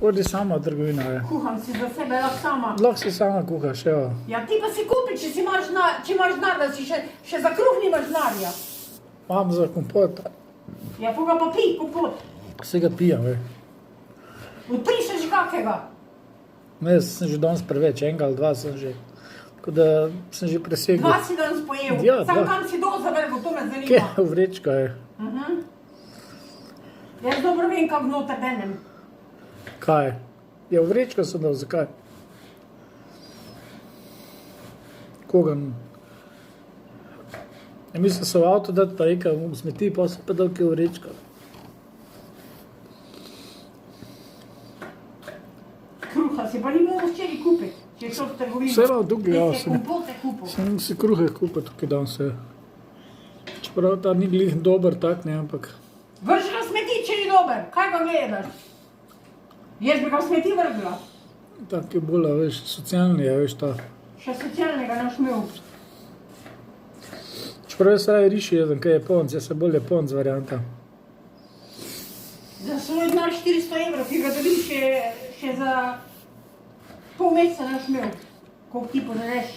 Odi sama trgovina, je. Kuham si za sebe, lahko sama. Lahko si sama kuhaš, ja. Ja, ti pa si kupi, če imaš denar, da si še za kruh nimaš denarja. Imam za kompot. Ja, koga pa pij, kompot. Vse ga pijem, veš. Odpri se že kakega. Jaz sem že danes preveč, enega ali dva sem že. Tako da sem že presegel. Dva si danes pojel. Ja, Sam dva. kam si dol zavrgel, to me zanima. Kje je vrečka, je. Jaz dobro vem, kako noter denem. Kaj? Ja, vrečka sem dal, zakaj? Koga? Ja, mislim, se v avto dati pa rekel, smeti, pa sem pa dal kje vrečka. Kruha si pa ni mogel včeraj kupiti, če je šel v trgovino. Vse imam tukaj, ja, Te kompote kupil. sem si kruhe kupil tukaj dan se. Čeprav ta ni glih dober tak, ne, ampak Vrži ga v smeti, če ni dober. Kaj ga gledaš? Jaz bi ga v smeti vrgla. tak je bolj, veš, socialni je, veš, ta. Še socialnega naš imel. Čeprav jaz raje riši jedem, kaj je Japonc, jaz se bolj Japonc varianta. Za svoj denar 400 evrov, ki ga dobiš še za pol meseca naš imel. Koliko ti podareš?